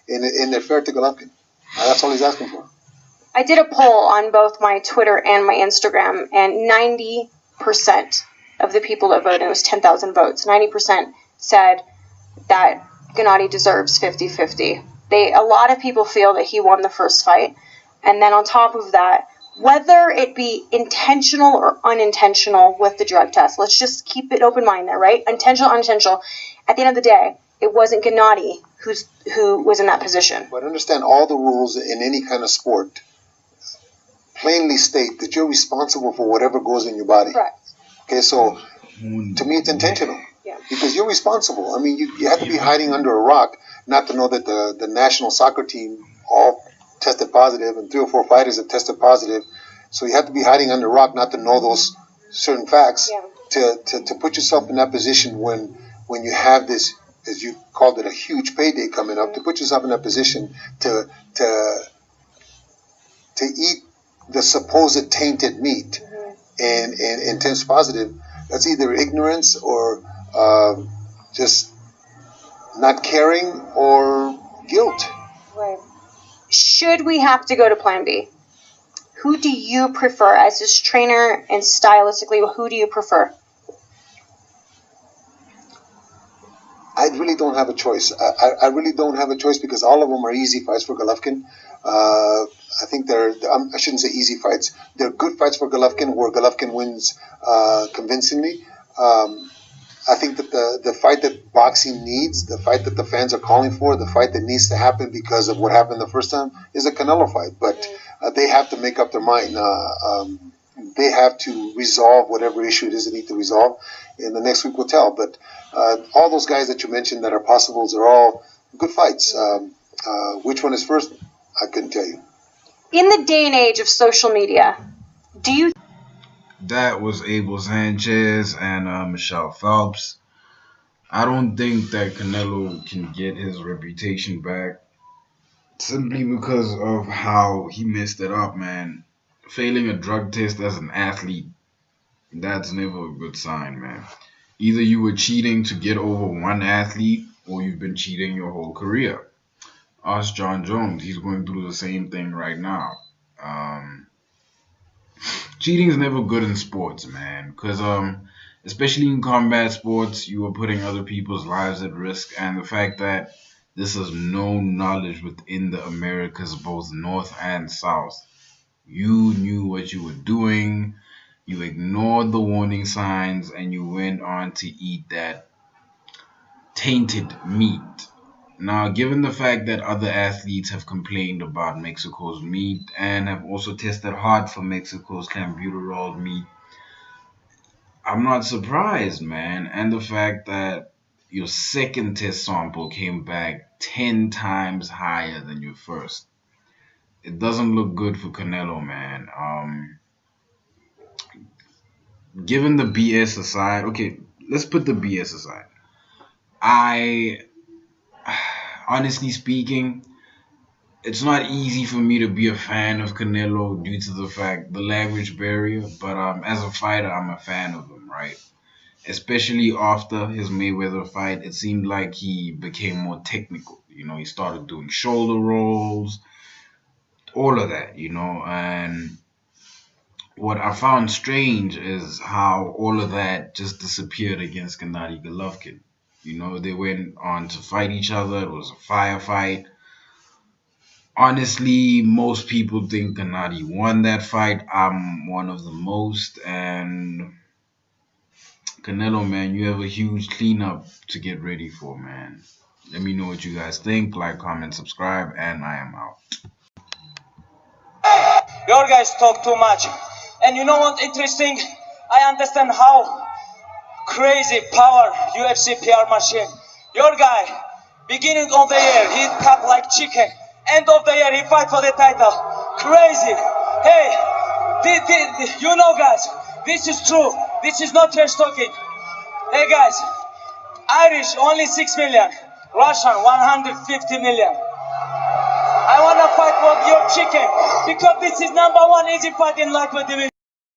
and they're fair to Golovkin. That's all he's asking for. I did a poll on both my Twitter and my Instagram, and 90% of the people that voted, it was 10,000 votes, 90% said that Gennady deserves 50-50. A lot of people feel that he won the first fight, and then on top of that, whether it be intentional or unintentional with the drug test, let's just keep it open mind there, right? Intentional, unintentional. At the end of the day, it wasn't Gennady who was in that position. But understand, all the rules in any kind of sport plainly state that you're responsible for whatever goes in your body. Correct. Okay, so to me it's intentional. Yeah. Because you're responsible. I mean, you have to be hiding under a rock not to know that the national soccer team all tested positive and 3 or 4 fighters have tested positive. So you have to be hiding under a rock not to know those certain facts to put yourself in that position when you have this, as you called it, a huge payday coming up, to put yourself in that position to eat the supposed tainted meat and test positive. That's either ignorance or just not caring or guilt. Right. Should we have to go to Plan B? Who do you prefer as his trainer, and stylistically, who do you prefer? I really don't have a choice. I really don't have a choice because all of them are easy fights for Golovkin. I think I shouldn't say easy fights. They're good fights for Golovkin where Golovkin wins convincingly. I think that the fight that boxing needs, the fight that the fans are calling for, the fight that needs to happen because of what happened the first time is a Canelo fight. But they have to make up their mind. They have to resolve whatever issue it is they need to resolve. And the next week will tell. But all those guys that you mentioned that are possibles are all good fights. Which one is first? I couldn't tell you. In the day and age of social media, do you... That was Abel Sanchez and Michelle Phelps. I don't think that Canelo can get his reputation back simply because of how he messed it up, man. Failing a drug test as an athlete, that's never a good sign, man. Either you were cheating to get over one athlete or you've been cheating your whole career. Ask John Jones. He's going through the same thing right now. Cheating is never good in sports, man, because especially in combat sports, you are putting other people's lives at risk, and the fact that this is known knowledge within the Americas, both North and South. You knew what you were doing, you ignored the warning signs, and you went on to eat that tainted meat. Now, given the fact that other athletes have complained about Mexico's meat and have also tested hard for Mexico's clenbuterol meat, I'm not surprised, man. And the fact that your second test sample came back 10 times higher than your first. It doesn't look good for Canelo, man. Given the BS aside, okay, let's put the BS aside. Honestly speaking, it's not easy for me to be a fan of Canelo due to the language barrier, but as a fighter, I'm a fan of him, right? Especially after his Mayweather fight, it seemed like he became more technical. You know, he started doing shoulder rolls, all of that, you know, and what I found strange is how all of that just disappeared against Gennady Golovkin. You know, they went on to fight each other. It was a firefight. Honestly, most people think Gennady won that fight. I'm one of the most. And Canelo, man, you have a huge cleanup to get ready for, man. Let me know what you guys think. Like, comment, subscribe, and I am out. Your guys talk too much. And you know what's interesting? I understand how crazy power UFC PR machine. Your guy, beginning of the year, he cut like chicken. End of the year, he fight for the title. Crazy. Hey, you know, guys, this is true. This is not trash talking. Hey, guys, Irish only 6 million. Russian 150 million. I wanna fight for your chicken because this is #1 easy fight in lightweight division.